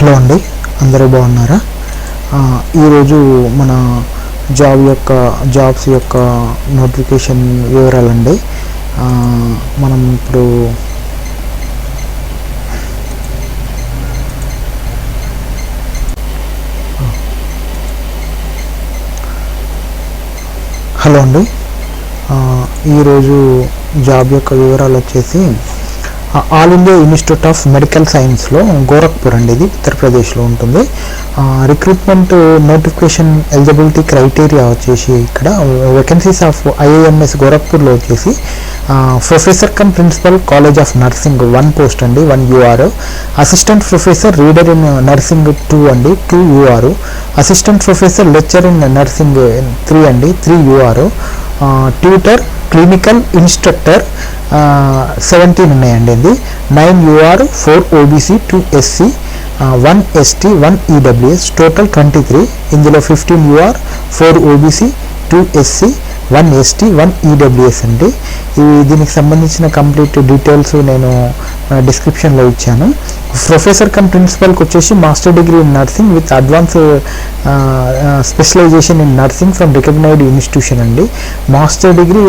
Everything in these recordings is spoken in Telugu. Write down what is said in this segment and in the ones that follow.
హలో అండి, అందరూ బాగున్నారా? ఈరోజు మన జాబ్స్ యొక్క నోటిఫికేషన్ వివరాలండి. మనం ఇప్పుడు హలో అండి, ఈరోజు జాబ్ యొక్క వివరాలు వచ్చేసి all India institute of medical సైన్స్లో గోరఖ్పూర్ అండి, ఇది ఉత్తరప్రదేశ్లో ఉంటుంది. రిక్రూట్మెంట్ నోటిఫికేషన్ ఎలిజిబిలిటీ క్రైటీరియా వచ్చేసి ఇక్కడ వేకెన్సీస్ ఆఫ్ ఐఐఎంఎస్ గోరఖ్పూర్లో వచ్చేసి professor cum principal college of nursing 1 post అండి, 1 UR. Assistant professor reader in nursing 2 అండి, 2 UR. Assistant professor lecture in nursing 3 అండి, 3 UR. ట్యూటర్ క్లినికల్ ఇన్స్ట్రక్టర్ 17 ఉన్నాయండి. ఇది 9 UR, 4 OBC, 2 SC, 1 ST, 1 EWS, total 23. ఇందులో 15 UR, 4 OBC, 2 SC, 1 ST, 1 EWS అండి. దీనికి సంబంధించిన కంప్లీట్ డీటెయిల్స్ నేను డిస్క్రిప్షన్లో ఇచ్చాను. ప్రొఫెసర్ కమ్ ప్రిన్సిపల్కి వచ్చేసి master degree in nursing with advance specialization in nursing from recognized institution అండి. Master degree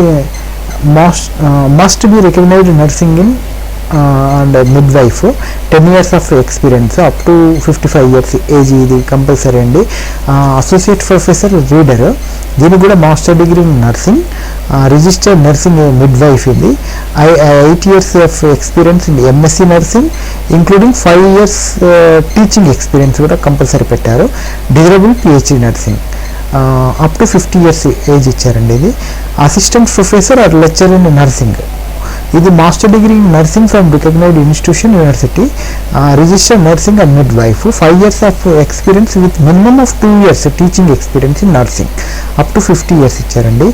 must be recognized nursing in and midwife, 10 years of experience up to 55 years age, ఇది కంపల్సరీ అండి. అసోసియేట్ ప్రొఫెసర్ రీడర్, దీనికి కూడా master degree in nursing, registered nursing midwife, ఇది 8 years of experience in MSc nursing including 5 years teaching experience కూడా కంపల్సరీ పెట్టారు. Desirable PhD nursing up to 50 years age ఇచ్చారండి. ఇది assistant professor or lecture in nursing, ఇది master degree in nursing from recognized institution university, registered nursing and midwife, 5 years of experience with minimum of 2 years teaching experience in nursing up to 50 years ఇచ్చారండి.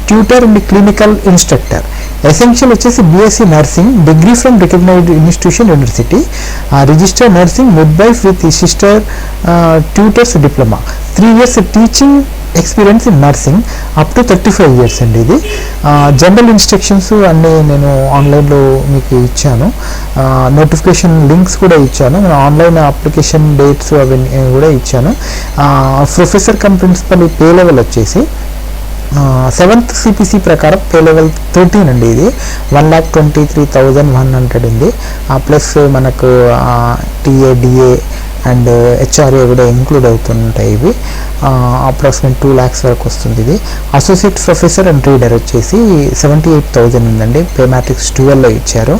Tutor and clinical instructor essential వచ్చేసి BSc nursing degree from recognized institution university, registered nursing midwife with sister tutors diploma, 3 years teaching experience in nursing up to 35 years అండి. ఇది జనరల్ ఇన్స్ట్రక్షన్స్ అన్నీ నేను ఆన్లైన్లో మీకు ఇచ్చాను, నోటిఫికేషన్ లింక్స్ కూడా ఇచ్చాను, నేను ఆన్లైన్ అప్లికేషన్ డేట్స్ అవన్నీ కూడా ఇచ్చాను. Professor cum principal pay level వచ్చేసి 7th CPC ప్రకారం పే లెవెల్ 13 అండి, ఇది 1,23,100 ఉంది. ప్లస్ మనకు TA, DA అండ్ HRA కూడా ఇంక్లూడ్ అవుతుంటాయి. ఇవి అప్రాక్సిమేట్ 2 lakhs వరకు వస్తుంది. ఇది అసోసియేట్ ప్రొఫెసర్ అండ్ రీడర్ వచ్చేసి 78,000 ఉందండి, పే మ్యాట్రిక్స్ 12లో ఇచ్చారు.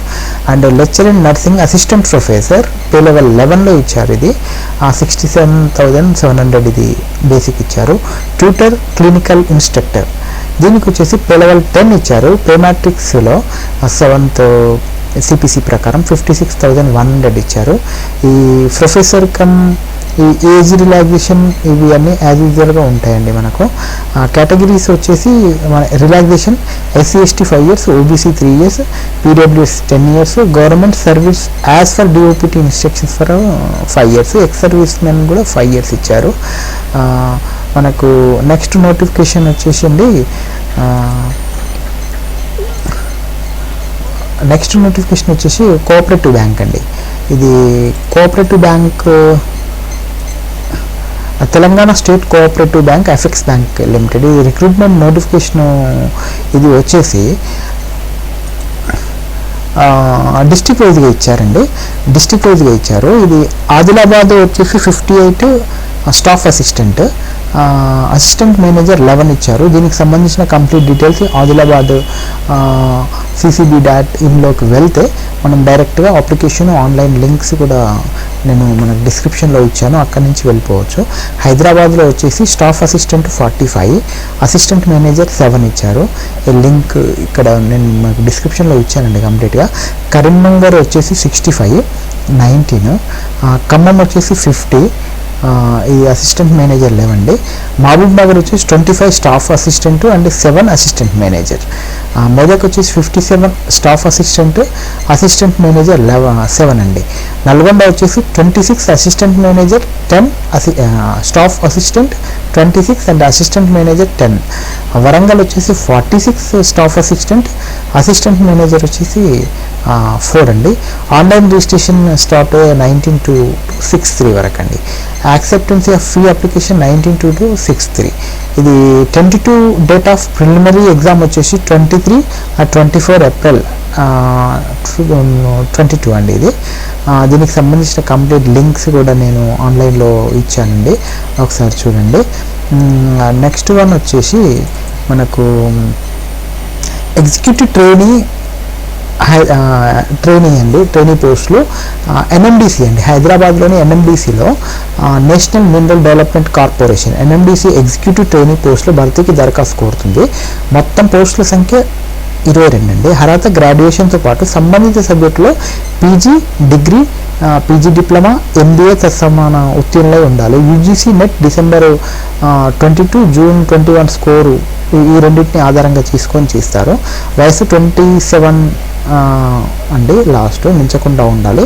And lecture in nursing assistant professor pay level 11లో ఇచ్చారు, ఇది 67,700 ఇది బేసిక్ ఇచ్చారు. ట్యూటర్ క్లినికల్ ఇన్స్ట్రక్టర్ దీనికి వచ్చేసి పే లెవెల్ 10 ఇచ్చారు, పే మ్యాట్రిక్స్లో 7th CPC ప్రకారం 56,100 ఇచ్చారు. ఈ ప్రొఫెసర్ కమ్ ఈ ఏజ్ రిలాక్సేషన్ ఇవి అన్నీ యాజ్ యూజువల్గా ఉంటాయండి. మనకు కేటగిరీస్ వచ్చేసి మన relaxation SC ST 5 years, OBC 3 years, PWS 10 years, government service as per DOPT instructions for 5 years, ex service men కూడా 5 years ఇచ్చారు. మనకు నెక్స్ట్ నోటిఫికేషన్ వచ్చేసింది, నెక్స్ట్ నోటిఫికేషన్ వచ్చేసి కోఆపరేటివ్ బ్యాంక్ అండి. ఇది cooperative bank Telangana state cooperative bank apex bank limited, ఇది రిక్రూట్మెంట్ నోటిఫికేషన్ ఇది వచ్చేసి డిస్ట్రిక్ట్ వైజ్గా ఇచ్చారండి, డిస్ట్రిక్ట్ వైజ్గా ఇచ్చారు. ఇది ఆదిలాబాద్ వచ్చేసి 58 స్టాఫ్ అసిస్టెంట్, అసిస్టెంట్ మేనేజర్ 11 ఇచ్చారు. దీనికి సంబంధించిన కంప్లీట్ డీటెయిల్స్ ఆదిలాబాద్ CCB.inలోకి వెళ్తే మనం డైరెక్ట్గా అప్లికేషన్ ఆన్లైన్ లింక్స్ కూడా నేను మనకు డిస్క్రిప్షన్లో ఇచ్చాను, అక్కడి నుంచి వెళ్ళిపోవచ్చు. హైదరాబాద్లో వచ్చేసి స్టాఫ్ అసిస్టెంట్ 45, అసిస్టెంట్ మేనేజర్ 7 ఇచ్చారు. ఈ లింక్ ఇక్కడ నేను మనకు డిస్క్రిప్షన్లో ఇచ్చానండి కంప్లీట్గా. కరీంనగర్ వచ్చేసి 65, 19, ఖమ్మం వచ్చేసి 50, ఇది అసిస్టెంట్ మేనేజర్ 11. మహబూబ్ నగర్ వచ్చేసి 25 staff assistant and 7 assistant manager. Medak వచ్చేసి 57 స్టాఫ్ అసిస్టెంట్, అసిస్టెంట్ మేనేజర్ 7 అండి. నల్గొండ వచ్చేసి 26 assistant manager, 10 staff assistant 26 and assistant manager 10. Warangal వచ్చేసి 46 స్టాఫ్ అసిస్టెంట్, అసిస్టెంట్ మేనేజర్ వచ్చేసి 4 అండి. ఆన్లైన్ రిజిస్ట్రేషన్ స్టార్ట్ 19 to 6/3 వరకు అండి. Acceptancy of fee application 19/2/6/3. ఇది tentative date of preliminary exam వచ్చేసి 23 or 24 April 22 అండి. ఇది దీనికి సంబంధించిన కంప్లీట్ లింక్స్ కూడా నేను ఆన్లైన్లో ఇచ్చానండి, ఒకసారి చూడండి. నెక్స్ట్ వన్ వచ్చేసి మనకు ఎగ్జిక్యూటివ్ ట్రైనీ అండి, ట్రైనీ పోస్టులు ఎన్ఎండిసి అండి, హైదరాబాద్లోని ఎన్ఎండిసిలో national mineral development corporation NMDC executive trainee పోస్టులు భర్తీకి దరఖాస్తు కోరుతుంది. మొత్తం పోస్టుల సంఖ్య 22 అండి. అర్హత గ్రాడ్యుయేషన్తో పాటు సంబంధిత సబ్జెక్టులో PG degree, PG diploma, MBA తత్సమాన ఉత్తీర్ణులై ఉండాలి. UGC NET December 22, June 21 score ఈ రెండింటిని ఆధారంగా తీసుకొని చేస్తారు. వయసు 27 అండి, లాస్ట్ మించకుండా ఉండాలి.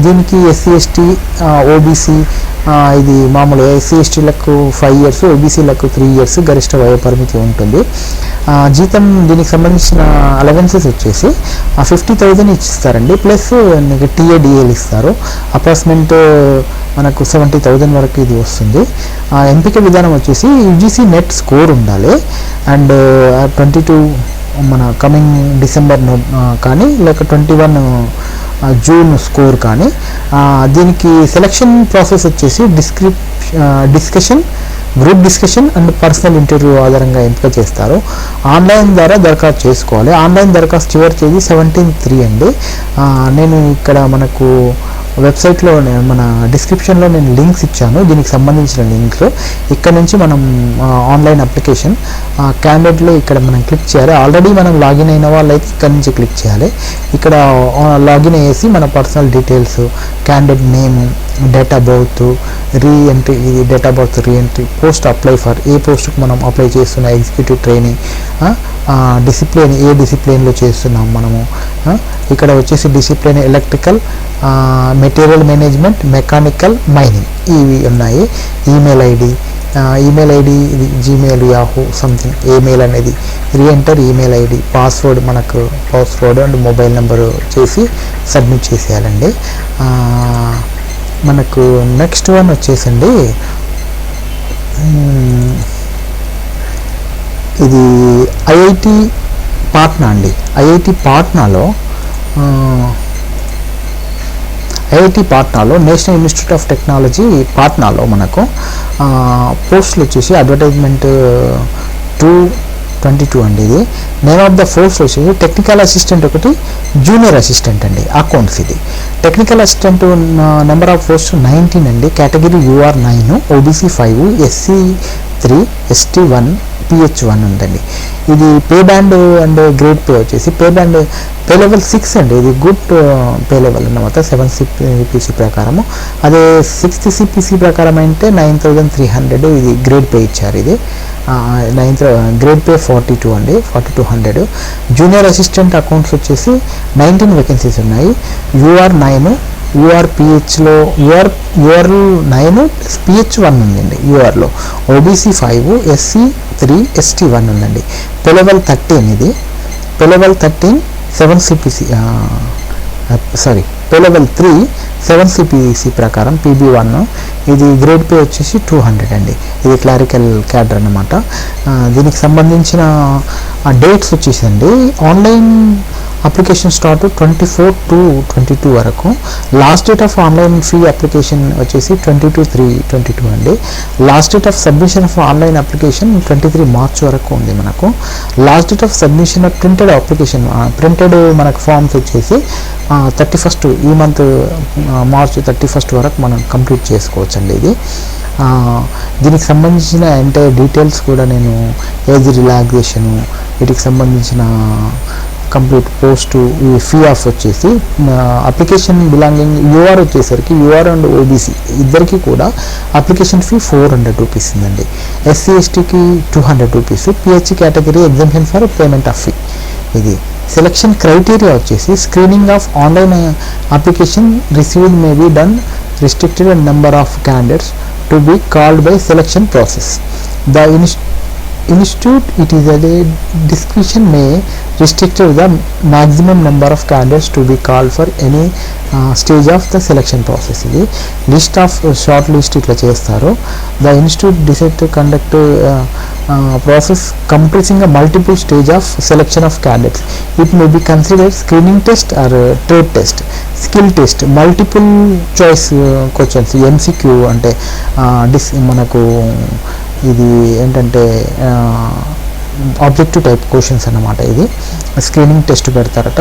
దీనికి ఎస్సీ ఎస్టీ ఓబీసీ ఇది మామూలుగా ఎస్సీ ఎస్టీలకు 5 years, ఓబీసీలకు 3 years గరిష్ట వయో పరిమితి ఉంటుంది. జీతం దీనికి సంబంధించిన అలవెన్సెస్ వచ్చేసి 50,000 ఇచ్చిస్తారండి, ప్లస్ టీఏడిఏలు ఇస్తారు. అప్రాక్సిమేట్ మనకు 70,000 వరకు ఇది వస్తుంది. ఎంపిక విధానం వచ్చేసి యూజీసీ నెట్ స్కోర్ ఉండాలి అండ్ 22 మన కమింగ్ డిసెంబర్ కానీ లేక 21 జూన్ స్కోర్ కానీ. దీనికి సెలక్షన్ ప్రాసెస్ వచ్చేసి discussion, group discussion and personal interview ఆధారంగా ఎంపిక చేస్తారు. ఆన్లైన్ ద్వారా దరఖాస్తు చేసుకోవాలి. ఆన్లైన్ దరఖాస్తు చివరి తేదీ 17/3 అండి. నేను ఇక్కడ మనకు వెబ్సైట్లో మన డిస్క్రిప్షన్లో నేను లింక్స్ ఇచ్చాను, దీనికి సంబంధించిన లింక్స్. ఇక్కడ నుంచి మనం ఆన్లైన్ అప్లికేషన్ క్యాండిడేట్లో ఇక్కడ మనం క్లిక్ చేయాలి. ఆల్రెడీ మనం లాగిన్ అయిన వాళ్ళు అయితే ఇక్కడ నుంచి క్లిక్ చేయాలి. ఇక్కడ లాగిన్ అయ్యేసి మన personal details, candidate name, date of birth, reentry, ఇది date of birth, reentry, post apply for, ఏ పోస్ట్కి మనం అప్లై చేస్తున్న ఎగ్జిక్యూటివ్ ట్రైనింగ్, డిసిప్లిన్, ఏ డిసిప్లిన్లో చేస్తున్నాం మనము. ఇక్కడ వచ్చేసి discipline electrical, material management, mechanical, mining ఇవి ఉన్నాయి. ఈమెయిల్ ఐడి ఇది జీమెయిల్, యాహూ సంథింగ్ ఈమెయిల్ అనేది రీఎంటర్ ఈమెయిల్ ఐడి, పాస్వర్డ్ మనకు పాస్వర్డ్ అండ్ మొబైల్ నెంబరు చేసి సబ్మిట్ చేసేయాలండి. మనకు నెక్స్ట్ వన్ వచ్చేసండి ఇది ఐఐటి పాట్నా అండి. ఐఐటి పాట్నాలో నేషనల్ ఇన్స్టిట్యూట్ ఆఫ్ టెక్నాలజీ పాట్నాలో మనకు పోస్టులు వచ్చేసి అడ్వర్టైజ్మెంట్ 2/22 అండి. ఇది నేమ్ ఆఫ్ ద పోస్ట్ వచ్చేసి టెక్నికల్ అసిస్టెంట్ ఒకటి, జూనియర్ అసిస్టెంట్ అండి, అకౌంట్స్. ఇది technical assistant number of post 19 అండి. Category UR 9, OBC 5, SC 3, ST 1, PH 1 ఉందండి. ఇది pay band and grade pay వచ్చేసి పే లెవెల్ 6 అండి. ఇది గుడ్ పే లెవెల్ అన్నమాట 7th CPC ప్రకారము. అదే 6th CPC ప్రకారం అంటే 9,300 ఇది గ్రేడ్ పే ఇచ్చారు. ఇది 9th గ్రేడ్ పే 42 అండి, 4200. జూనియర్ అసిస్టెంట్ అకౌంట్స్ వచ్చేసి 19 వేకెన్సీస్ ఉన్నాయి. UR 9, URPHలో UR 9 PH 1 ఉందండి. URలో OBC 5, SC 3, ST 1 ఉందండి. పే లెవెల్ 13 ఇది. Pay level 13 7th CPC pay level 3 7th CPC ప్రకారం PB1. ఇది గ్రేడ్ పే వచ్చేసి 200 అండి. ఇది క్లారికల్ క్యాడర్ అన్నమాట. దీనికి సంబంధించిన డేట్స్ వచ్చేసండి ఆన్లైన్ అప్లికేషన్ స్టార్ట్ 24/2/22 వరకు. Last date of online fee application వచ్చేసి 22/3/22 అండి. Last date of submission of online application 23 March వరకు ఉంది మనకు. Last date of submission of printed application, printed మనకు ఫామ్స్ వచ్చేసి 31st ఈ మంత్ March 31st వరకు మనం కంప్లీట్ చేసుకోవచ్చు అండి. ఇది దీనికి సంబంధించిన ఎంటైర్ డీటెయిల్స్ కూడా నేను ఏజ్ రిలాక్సేషను, వీటికి సంబంధించిన కంప్లీట్ పోస్టు, ఈ ఫీ ఆఫ్ వచ్చేసి అప్లికేషన్ బిలాంగింగ్ UR వచ్చేసరికి UR అండ్ OBC ఇద్దరికి కూడా అప్లికేషన్ ఫీ 400 రూపీస్ ఉందండి. SC STకి 200 రూపీస్. PH category exemption for payment of fee. ఇది సెలక్షన్ క్రైటీరియా వచ్చేసి screening of online application received may be done restricted number of candidates to be called by selection process. The institute, it is a discretion may restrict the maximum number of candidates to be called for any stage of the selection process. ఇది లిస్ట్ ఆఫ్ షార్ట్ లిస్ట్ ఇట్లా చేస్తారు. The institute decide to conduct process comprising a multiple stage of selection of candidates. It may be considered screening test or trade test, skill test, multiple choice questions, MCQ అంటే మనకు ఇది ఏంటంటే ఆబ్జెక్టివ్ టైప్ క్వశ్చన్స్ అన్నమాట. ఇది స్క్రీనింగ్ టెస్ట్ పెడతారట.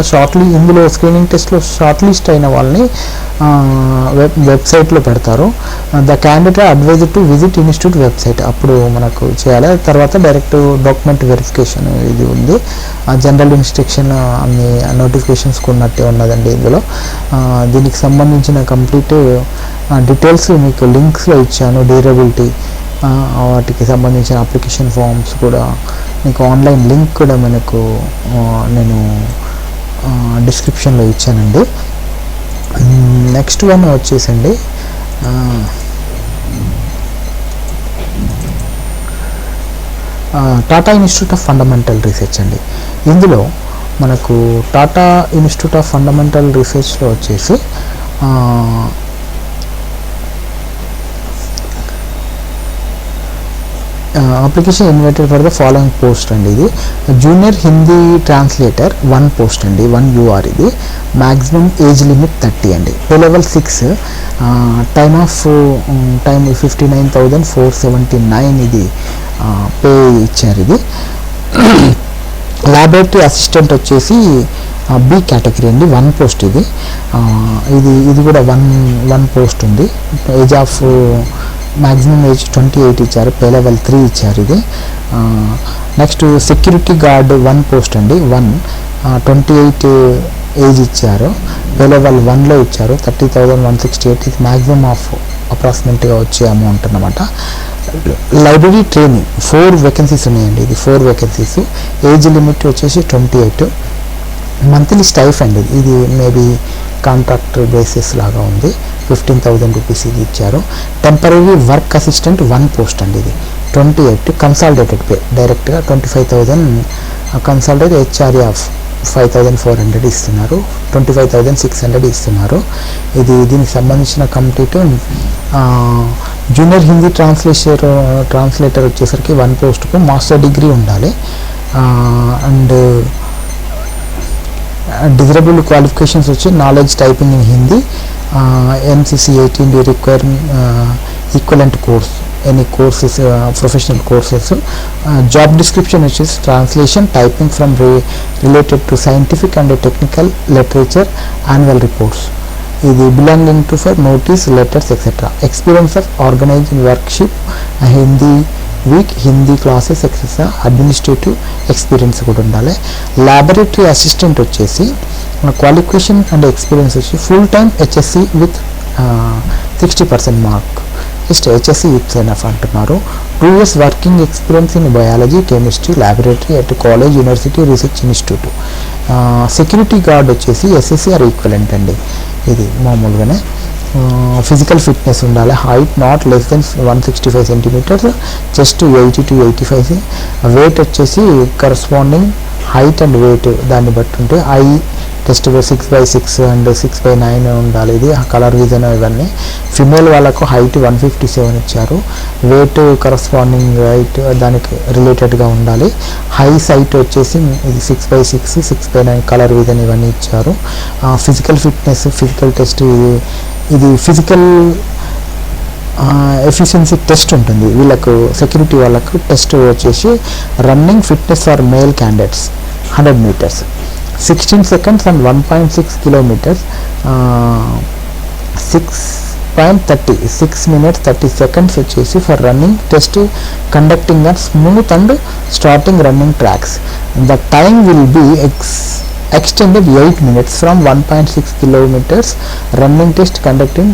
ఇందులో స్క్రీనింగ్ టెస్ట్లో షార్ట్ లిస్ట్ అయిన వాళ్ళని వెబ్సైట్లో పెడతారు. The candidate advised to visit institute website, అప్పుడు మనకు చేయాలి. తర్వాత డైరెక్ట్ డాక్యుమెంట్ వెరిఫికేషన్ ఇది ఉంది. జనరల్ ఇన్స్ట్రక్షన్ అన్ని నోటిఫికేషన్స్ ఉన్నట్టే ఉన్నదండి ఇందులో. దీనికి సంబంధించిన కంప్లీట్ డీటెయిల్స్ మీకు లింక్స్లో ఇచ్చాను. డ్యూరబిలిటీ వాటికి సంబంధించిన అప్లికేషన్ ఫామ్స్ కూడా మీకు ఆన్లైన్ లింక్ కూడా మనకు నేను డిస్క్రిప్షన్లో ఇచ్చానండి. నెక్స్ట్ వన్ వచ్చేసండి Tata institute of fundamental research అండి. ఇందులో మనకు టాటా ఇన్స్టిట్యూట్ ఆఫ్ ఫండమెంటల్ రీసెర్చ్లో వచ్చేసి application invited for the following post అండి. ఇది జూనియర్ హిందీ ట్రాన్స్లేటర్ 1 పోస్ట్ అండి, 1 UR. ఇది మ్యాక్సిమం ఏజ్ లిమిట్ 30 అండి. పే లెవెల్ 6, టైమ్ 59,479 ఇది పే ఇచ్చారు. ఇది ల్యాబొరేటరీ అసిస్టెంట్ వచ్చేసి B కేటగిరీ అండి, 1 పోస్ట్. ఇది కూడా 1 పోస్ట్ ఉంది. ఏజ్ ఆఫ్ మ్యాక్సిమం ఏజ్ 28 ఇచ్చారు. పే లెవెల్ 3 ఇచ్చారు. ఇది నెక్స్ట్ సెక్యూరిటీ గార్డ్ 1 పోస్ట్ అండి, 28 ఏజ్ ఇచ్చారు. పే లెవెల్ 1లో ఇచ్చారు. 30,168 ఇది మ్యాక్సిమం ఆఫ్ అప్రాక్సిమేట్గా వచ్చే అమౌంట్ అన్నమాట. లైబ్రరీ ట్రైనింగ్ 4 వేకెన్సీస్ ఉన్నాయండి. ఇది 4 వేకెన్సీస్. ఏజ్ లిమిట్ వచ్చేసి 28. మంత్లీ స్టైఫండ్ ఇది మేబీ కాంట్రాక్ట్ బేసిస్ లాగా ఉంది. 15,000 రూపీస్ ఇది ఇచ్చారు. టెంపరీ వర్క్ అసిస్టెంట్ 1 పోస్ట్ అండి. ఇది 28. కన్సాలిడేటెడ్ పే డైరెక్ట్గా 25,000. కన్సాలిడేట్ HRE ఆఫ్ 5,400 ఇస్తున్నారు. 25,600 ఇస్తున్నారు. దీనికి సంబంధించిన కంప్లీట్ జూనియర్ హిందీ ట్రాన్స్లేటర్ వచ్చేసరికి 1 పోస్ట్కు మాస్టర్ డిగ్రీ ఉండాలి. అండ్ డిజరబుల్ క్వాలిఫికేషన్స్ వచ్చి knowledge typing in Hindi, MCC 18 require equivalent course, any courses, professional courses. Job description వచ్చేసి translation, typing from related to scientific and technical literature, annual reports. ఇది belonging to for notice, letters etcetera. Experience of organising workshop, Hindi week, Hindi classes etcetera. Administrative experience కూడా ఉండాలి. ల్యాబొరేటరీ అసిస్టెంట్ వచ్చేసి క్వాలిఫికేషన్ అండ్ ఎక్స్పీరియన్స్ వచ్చి full time HSC with 60% mark. Just HSC it's enough అంటున్నారు. 2 years working experience in biology, chemistry laboratory at college, university, research institute. Security guard వచ్చేసి SSC ఆర్ ఈక్వలెంట్ అండి. ఇది మామూలుగానే. ఫిజికల్ ఫిట్నెస్ ఉండాలి. Height not less than 165 centimeters, chest 80 to 85. Weight వచ్చేసి కరస్పాండింగ్ హైట్ అండ్ వెయిట్ దాన్ని బట్టి ఉంటే ఐ టెస్ట్ 6/6 అండ్ 6/9 ఉండాలి. ఇది కలర్ విజన్ ఇవన్నీ. ఫిమేల్ వాళ్ళకు హైట్ 157 ఇచ్చారు. వెయిట్ కరస్పాండింగ్ హైట్ దానికి రిలేటెడ్గా ఉండాలి. హై సైట్ వచ్చేసి ఇది 6/6, 6/9 కలర్ విజన్ ఇవన్నీ ఇచ్చారు. ఫిజికల్ ఫిట్నెస్, ఫిజికల్ టెస్ట్, ఇది ఫిజికల్ ఎఫిషియన్సీ టెస్ట్ ఉంటుంది వీళ్ళకు. సెక్యూరిటీ వాళ్ళకు టెస్ట్ వచ్చేసి running fitness for male candidates 100 meters, 16 seconds and 1.6 kilometers, 6 minutes 30 seconds వచ్చేసి for running test conducting on smooth and starting running tracks. The time will be extended 8 minutes from 1.6 kilometers running test conducting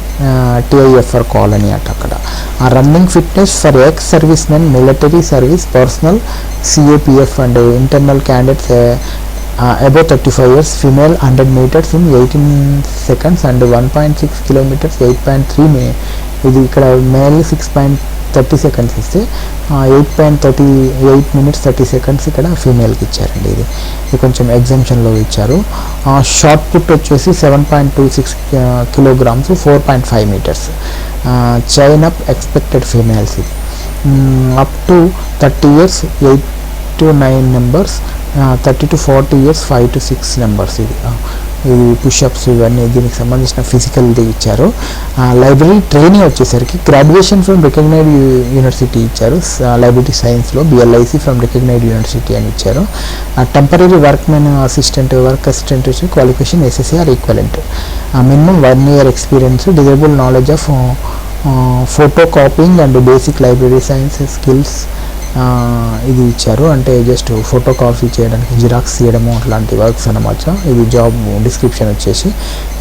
TIFR colony at akkada. Running fitness for ex-servicemen, military service personnel, CAPF and internal candidates above 35 years, female 100 meters in 18 seconds and 1.6 kilometers 8.3 minutes. ఇది ఇక్కడ మేల్ 6.3 30 సెకండ్స్ ఇస్తే 8.38 minutes 30 seconds ఇక్కడ ఫీమేల్కి ఇచ్చారండి. ఇది కొంచెం ఎగ్జామ్షన్లో ఇచ్చారు. షార్ట్ పుట్ వచ్చేసి 7.26 kilograms 4.5 meters. Chain up expected females ఇది up to 30 years 8 to 9 numbers, 30 to 40 years 5 to 6 numbers. ఇది పుషప్స్ ఇవన్నీ దీనికి సంబంధించిన ఫిజికల్ది ఇచ్చారు. లైబ్రరీ ట్రైనింగ్ వచ్చేసరికి గ్రాడ్యుయేషన్ ఫ్రమ్ రికగ్నైజ్డ్ యూనివర్సిటీ ఇచ్చారు. లైబ్రరీ సైన్స్లో BLIC ఫ్రమ్ రికగ్నైజ్డ్ యూనివర్సిటీ అని ఇచ్చారు. టెంపరీ వర్క్మెన్ వర్క్ అసిస్టెంట్ వచ్చి qualification SSC or equivalent. Minimum 1 year experience, disable knowledge of photo copying and basic library science skills ఇది ఇచ్చారు. అంటే జస్ట్ ఫోటో కాపీ చేయడానికి, జిరాక్స్ తీయడము అట్లాంటి వర్క్స్ అన్నమాట. ఇది జాబ్ డిస్క్రిప్షన్ వచ్చేసి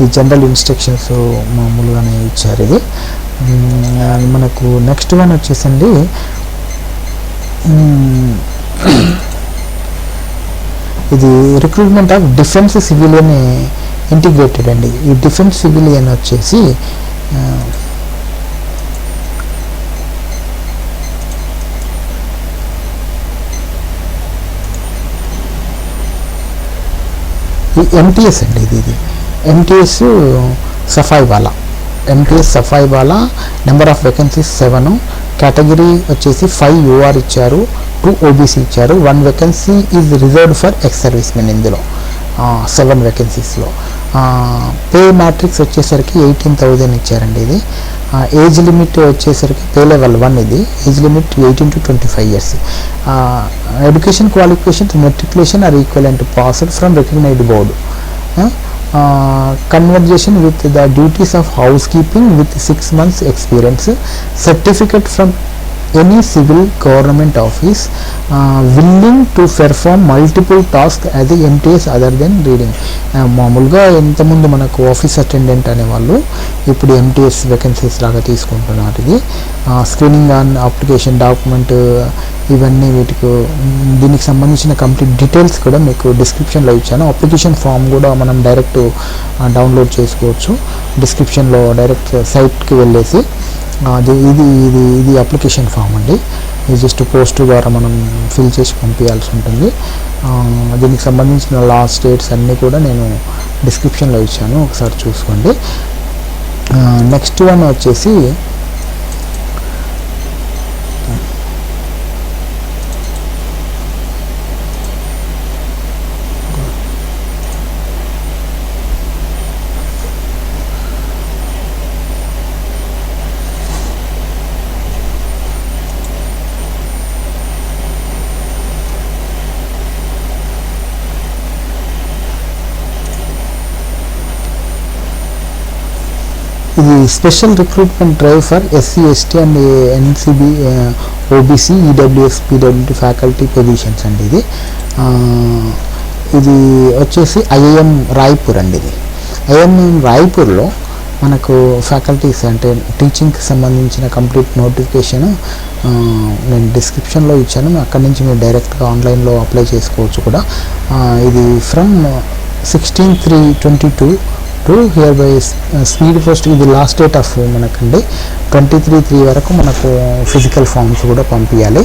ఈ జనరల్ ఇన్స్ట్రక్షన్స్ మామూలుగానే ఇచ్చారు. ఇది మనకు నెక్స్ట్ వన్ వచ్చేసండి ఇది recruitment of defence civilian integrated అండి. ఈ డిఫెన్స్ సివిలియన్ వచ్చేసి ఈ MTS అండి. ఇది MTS సఫాయి వాలా నెంబర్ ఆఫ్ వేకెన్సీస్ 7, కేటగిరీ వచ్చేసి 5 UR ఇచ్చారు, 2 OBC ఇచ్చారు, 1 vacancy is reserved for ex service men. ఇందులో 7 vacancies-లో పే మ్యాట్రిక్స్ వచ్చేసరికి 18,000 ఇచ్చారండి. ఇది ఏజ్ లిమిట్ వచ్చేసరికి పే లెవెల్ 1, ఇది age limit 18 to 25 years. Education qualifications matriculation or equivalent passed from recognised board. Conversation with the duties of housekeeping with 6 months experience, certificate from any civil government office, willing to perform multiple tasks as a MTS other than reading. మామూలుగా ఇంతకుముందు మనకు ఆఫీస్ అటెండెంట్ అనేవాళ్ళు ఇప్పుడు MTS వేకెన్సీస్ లాగా తీసుకుంటున్నారు. ఇది స్క్రీనింగ్ ఆన్ అప్లికేషన్ డాక్యుమెంట్ ఇవన్నీ దీనికి సంబంధించిన కంప్లీట్ డీటెయిల్స్ కూడా మీకు డిస్క్రిప్షన్లో ఇచ్చాను. అప్లికేషన్ ఫామ్ కూడా మనం డైరెక్ట్ డౌన్లోడ్ చేసుకోవచ్చు. డిస్క్రిప్షన్లో డైరెక్ట్ సైట్కి వెళ్ళేసి ఇది అప్లికేషన్ ఫామ్ అండి. ఇది జస్ట్ పోస్ట్ ద్వారా మనం ఫిల్ చేసి పంపించాల్సి ఉంటుంది. దీనికి సంబంధించిన లాస్ట్ డేట్స్ అన్నీ కూడా నేను డిస్క్రిప్షన్లో ఇచ్చాను, ఒకసారి చూసుకోండి. నెక్స్ట్ వన్ వచ్చేసి ఇది special recruitment drive for SC ST and NCB OBC EWS PWD faculty positions అండి. ఇది వచ్చేసి IIM రాయ్పూర్ అండి. ఇది IIM రాయ్పూర్లో మనకు ఫ్యాకల్టీస్ అంటే టీచింగ్కి సంబంధించిన కంప్లీట్ నోటిఫికేషన్ నేను డిస్క్రిప్షన్లో ఇచ్చాను. అక్కడి నుంచి మీరు డైరెక్ట్గా ఆన్లైన్లో అప్లై చేసుకోవచ్చు కూడా. ఇది from 16/3/22 to here by speed post. ఇది లాస్ట్ డేట్ ఆఫ్ మనకండి 23/3 వరకు మనకు ఫిజికల్ ఫామ్స్ కూడా పంపించాలి.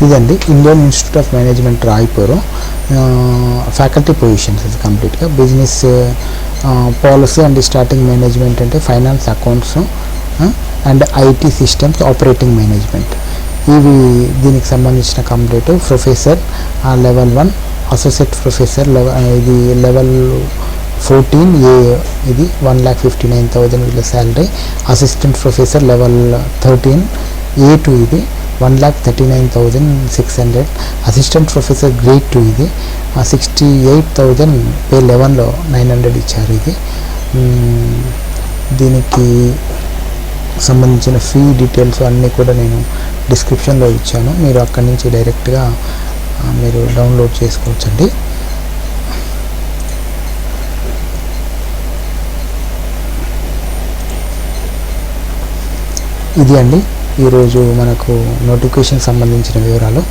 ఇదండి Indian institute of management Raipur faculty positions. ఇది కంప్లీట్గా business policy and starting management అంటే finance accounts and IT systems operating management. ఇవి దీనికి సంబంధించిన complete. Professor level 1, associate professor ఇది లెవెల్ 14A, ఇది 1,59,000 వీళ్ళ salary. Assistant professor level 13A2, ఇది 1,39,600. అసిస్టెంట్ ప్రొఫెసర్ గ్రేడ్ 2, ఇది 68,000 పే 11లో 900 ఇచ్చారు. ఇది దీనికి సంబంధించిన ఫీ డీటెయిల్స్ అన్నీ కూడా నేను డిస్క్రిప్షన్లో ఇచ్చాను. మీరు అక్కడి నుంచి డైరెక్ట్గా మీరు డౌన్లోడ్ చేసుకోవచ్చండి. ఇది అండి ఈరోజు మనకు నోటిఫికేషన్ సంబంధించిన వివరాలు.